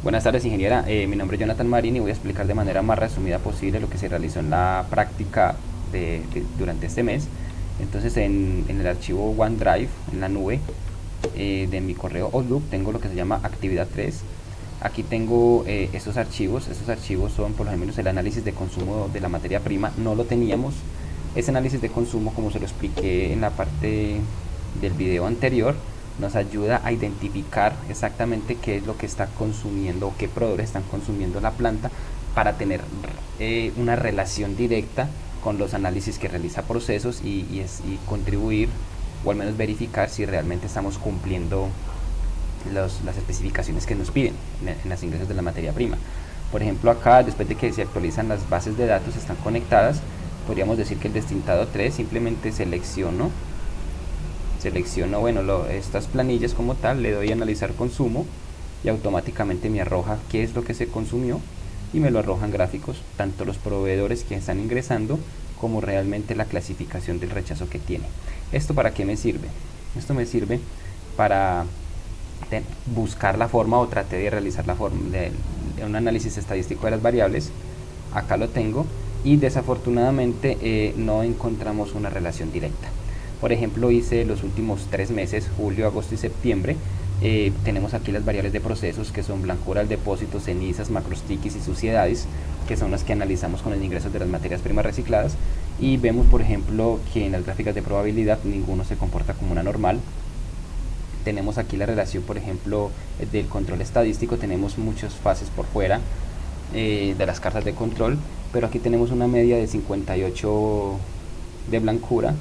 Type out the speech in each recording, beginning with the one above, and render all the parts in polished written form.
Buenas tardes, ingeniera. Mi nombre es Jonathan Marín y voy a explicar de manera más resumida posible lo que se realizó en la práctica durante este mes. Entonces, en el archivo OneDrive, en la nube de mi correo Outlook, tengo lo que se llama actividad 3. Aquí tengo estos archivos. Estos archivos son por lo menos el análisis de consumo de la materia prima. No lo teníamos. Ese análisis de consumo, como se lo expliqué en la parte del video anterior, nos ayuda a identificar exactamente qué es lo que está consumiendo o qué proveedores están consumiendo la planta para tener una relación directa con los análisis que realiza procesos y contribuir o al menos verificar si realmente estamos cumpliendo las especificaciones que nos piden en los ingresos de la materia prima. Por ejemplo, acá, después de que se actualizan las bases de datos, están conectadas, podríamos decir que el destintado 3 simplemente selecciono estas planillas como tal, le doy a analizar consumo y automáticamente me arroja qué es lo que se consumió y me lo arrojan gráficos, tanto los proveedores que están ingresando como realmente la clasificación del rechazo que tiene. ¿Esto para qué me sirve? Esto me sirve para buscar la forma, o traté de realizar la forma de un análisis estadístico de las variables. Acá lo tengo y desafortunadamente no encontramos una relación directa. Por ejemplo, hice los últimos 3 meses, julio, agosto y septiembre. Tenemos aquí las variables de procesos, que son blancura del depósito, cenizas, macrostiquis y suciedades, que son las que analizamos con los ingresos de las materias primas recicladas. Y vemos, por ejemplo, que en las gráficas de probabilidad ninguno se comporta como una normal. Tenemos aquí la relación, por ejemplo, del control estadístico. Tenemos muchas fases por fuera de las cartas de control, pero aquí tenemos una media de 58 de blancura.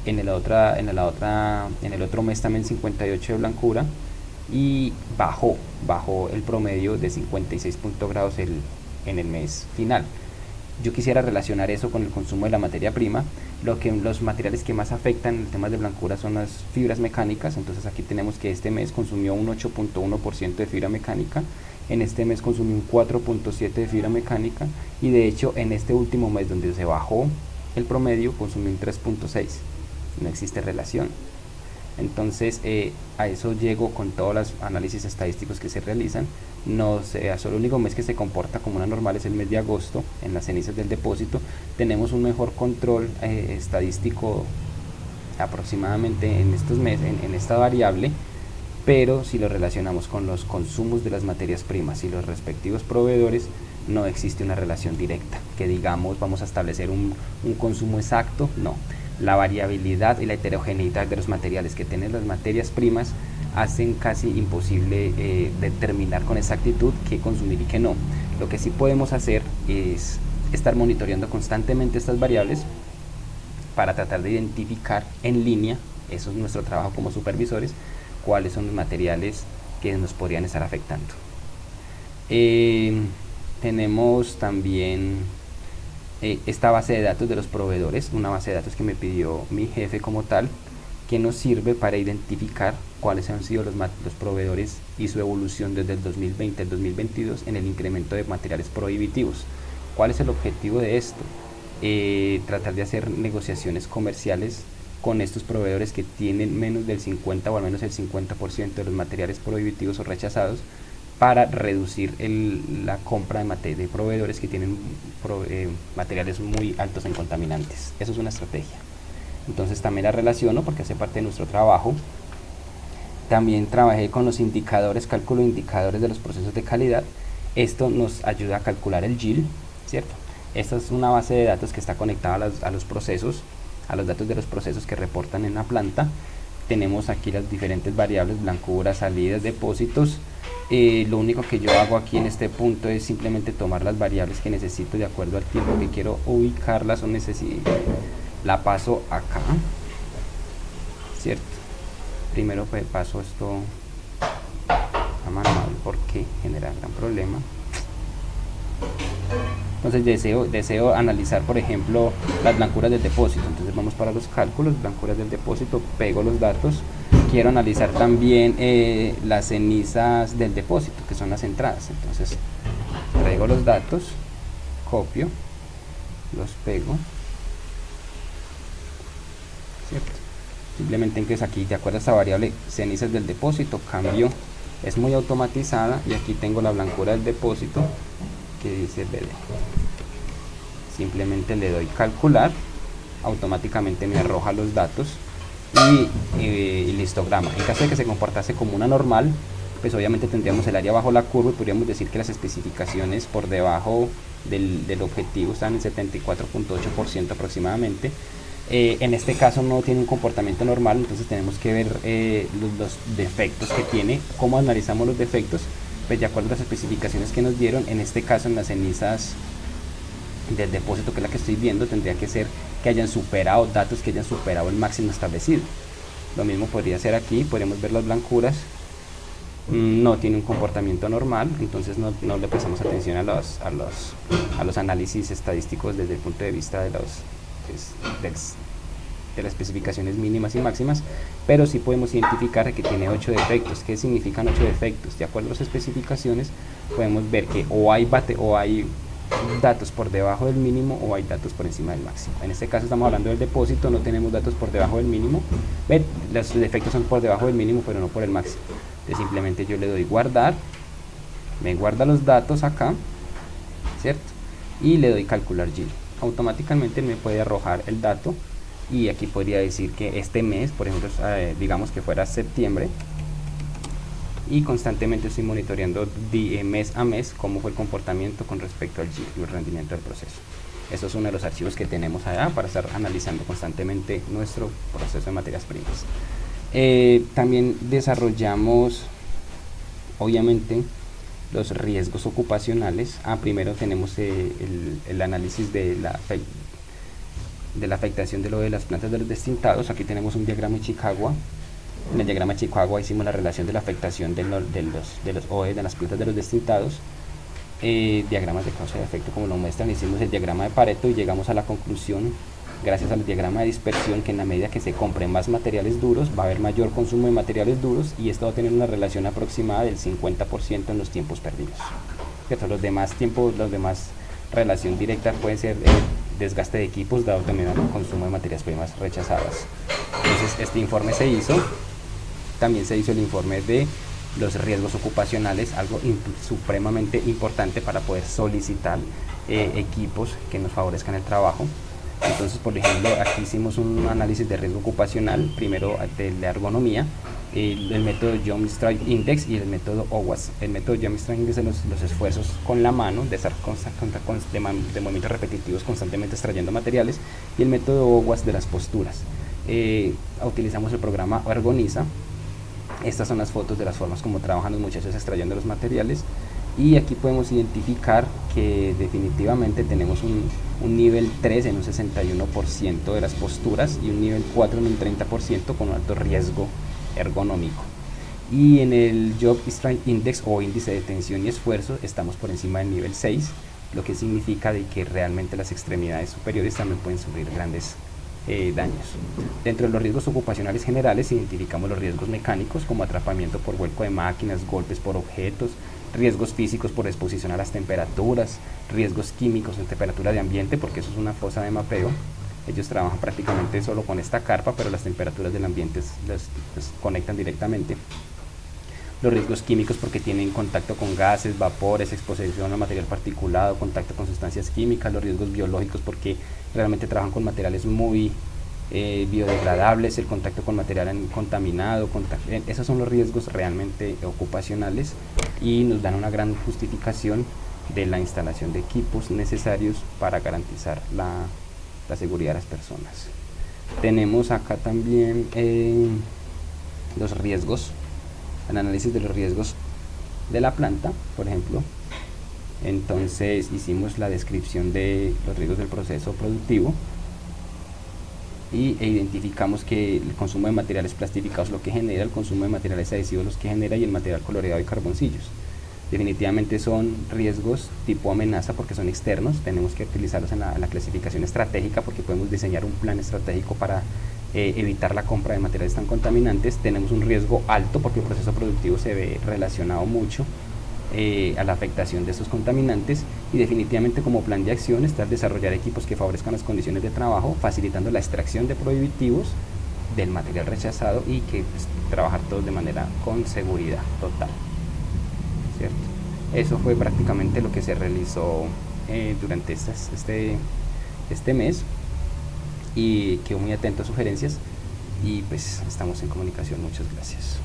En el otro mes también 58 de blancura, y bajó el promedio de 56 grados en el mes final. Yo quisiera relacionar eso con el consumo de la materia prima. Los materiales que más afectan el tema de blancura son las fibras mecánicas. Entonces aquí tenemos que este mes consumió un 8.1% de fibra mecánica, en este mes consumió un 4.7% de fibra mecánica, y de hecho en este último mes donde se bajó el promedio consumió un 3.6%. No existe relación. Entonces a eso llego con todos los análisis estadísticos que se realizan. No sé, solo el único mes que se comporta como una normal es el mes de agosto. En las cenizas del depósito tenemos un mejor control estadístico aproximadamente en estos meses, en esta variable, pero si lo relacionamos con los consumos de las materias primas y los respectivos proveedores, no existe una relación directa, que digamos vamos a establecer un consumo exacto. No, la variabilidad y la heterogeneidad de los materiales que tienen las materias primas hacen casi imposible determinar con exactitud qué consumir y qué no. Lo que sí podemos hacer es estar monitoreando constantemente estas variables para tratar de identificar en línea, eso es nuestro trabajo como supervisores, cuáles son los materiales que nos podrían estar afectando. Tenemos también esta base de datos de los proveedores, una base de datos que me pidió mi jefe como tal, que nos sirve para identificar cuáles han sido los proveedores y su evolución desde el 2020 al 2022 en el incremento de materiales prohibitivos. ¿Cuál es el objetivo de esto? Tratar de hacer negociaciones comerciales con estos proveedores que tienen menos del 50 o al menos el 50% de los materiales prohibitivos o rechazados, para reducir la compra de proveedores que tienen materiales muy altos en contaminantes. Eso es una estrategia. Entonces también la relaciono porque hace parte de nuestro trabajo. También trabajé con los indicadores, cálculo de indicadores de los procesos de calidad. Esto nos ayuda a calcular el yield, ¿cierto? Esta es una base de datos que está conectada a los procesos, a los datos de los procesos que reportan en la planta. Tenemos aquí las diferentes variables: blancura, salidas, depósitos. Lo único que yo hago aquí en este punto es simplemente tomar las variables que necesito de acuerdo al tiempo que quiero ubicarlas o la paso acá, ¿cierto? Primero pues paso esto a manual porque genera gran problema. Entonces deseo analizar, por ejemplo, las blancuras del depósito. Entonces vamos para los cálculos, blancuras del depósito, pego los datos. Quiero analizar también las cenizas del depósito, que son las entradas. Entonces traigo los datos, copio, los pego, ¿cierto? Simplemente en que es aquí, de acuerdo a esta variable cenizas del depósito, cambio es muy automatizada, y aquí tengo la blancura del depósito que dice BD. Simplemente le doy calcular, automáticamente me arroja los datos y histograma. En caso de que se comportase como una normal, pues obviamente tendríamos el área bajo la curva y podríamos decir que las especificaciones por debajo del objetivo están en 74.8% aproximadamente. En este caso no tiene un comportamiento normal, entonces tenemos que ver los defectos que tiene. ¿Cómo analizamos los defectos? Pues de acuerdo a las especificaciones que nos dieron, en este caso en las cenizas del depósito, que es la que estoy viendo, tendría que ser que hayan superado datos, que hayan superado el máximo establecido. Lo mismo podría ser aquí, podríamos ver las blancuras, no tiene un comportamiento normal, entonces no le prestamos atención a los análisis estadísticos desde el punto de vista de las especificaciones mínimas y máximas, pero sí podemos identificar que tiene 8 defectos. ¿Qué significan 8 defectos? De acuerdo a las especificaciones podemos ver que o hay datos por debajo del mínimo o hay datos por encima del máximo. En este caso estamos hablando del depósito, no tenemos datos por debajo del mínimo. Los defectos son por debajo del mínimo, pero no por el máximo. Entonces simplemente yo le doy guardar, me guarda los datos acá, ¿cierto? Y le doy calcular G. Automáticamente me puede arrojar el dato, y aquí podría decir que este mes, por ejemplo, digamos que fuera septiembre, y constantemente estoy monitoreando mes a mes cómo fue el comportamiento con respecto al el rendimiento del proceso. Eso es uno de los archivos que tenemos allá para estar analizando constantemente nuestro proceso de materias primas. También desarrollamos, obviamente, los riesgos ocupacionales. Primero tenemos el análisis de la afectación de las plantas de los destintados. Aquí tenemos un diagrama de Chicago. En el diagrama de Chicago hicimos la relación de la afectación de los OE de las plantas de los destintados. Diagramas de causa y efecto, como lo muestran. Hicimos el diagrama de Pareto y llegamos a la conclusión, gracias al diagrama de dispersión, que en la medida que se compren más materiales duros va a haber mayor consumo de materiales duros, y esto va a tener una relación aproximada del 50% en los tiempos perdidos. Los demás relación directa puede ser desgaste de equipos, dado también al consumo de materias primas rechazadas. Entonces este informe se hizo. También se hizo el informe de los riesgos ocupacionales, algo supremamente importante para poder solicitar equipos que nos favorezcan el trabajo. Entonces, por ejemplo, aquí hicimos un análisis de riesgo ocupacional, primero de la ergonomía, el método Young Strike Index y el método OWASP. El método Young Strike Index es los esfuerzos con la mano, de estar de movimientos repetitivos constantemente extrayendo materiales, y el método OWASP de las posturas. Utilizamos el programa Ergoniza. Estas son las fotos de las formas como trabajan los muchachos extrayendo los materiales, y aquí podemos identificar que definitivamente tenemos un nivel 3 en un 61% de las posturas y un nivel 4 en un 30% con un alto riesgo ergonómico. Y en el Job Strength Index, o índice de tensión y esfuerzo, estamos por encima del nivel 6, lo que significa de que realmente las extremidades superiores también pueden sufrir grandes daños. Dentro de los riesgos ocupacionales generales identificamos los riesgos mecánicos, como atrapamiento por vuelco de máquinas, golpes por objetos, riesgos físicos por exposición a las temperaturas, riesgos químicos en temperatura de ambiente, porque eso es una fosa de mapeo. Ellos trabajan prácticamente solo con esta carpa, pero las temperaturas del ambiente los conectan directamente. Los riesgos químicos porque tienen contacto con gases, vapores, exposición a material particulado, contacto con sustancias químicas. Los riesgos biológicos porque realmente trabajan con materiales muy biodegradables, el contacto con material contaminado. Esos son los riesgos realmente ocupacionales, y nos dan una gran justificación de la instalación de equipos necesarios para garantizar la seguridad de las personas. Tenemos acá también los riesgos, el análisis de los riesgos de la planta, por ejemplo. Entonces hicimos la descripción de los riesgos del proceso productivo e identificamos que el consumo de materiales plastificados lo que genera, el consumo de materiales adhesivos los que genera, y el material coloreado y carboncillos. Definitivamente son riesgos tipo amenaza porque son externos, tenemos que utilizarlos en la clasificación estratégica, porque podemos diseñar un plan estratégico para evitar la compra de materiales tan contaminantes. Tenemos un riesgo alto porque el proceso productivo se ve relacionado mucho a la afectación de estos contaminantes, y definitivamente como plan de acción está el desarrollar equipos que favorezcan las condiciones de trabajo, facilitando la extracción de prohibitivos del material rechazado, y que trabajar todos de manera con seguridad total. Eso fue prácticamente lo que se realizó durante este mes, y quedo muy atento a sugerencias y pues estamos en comunicación. Muchas gracias.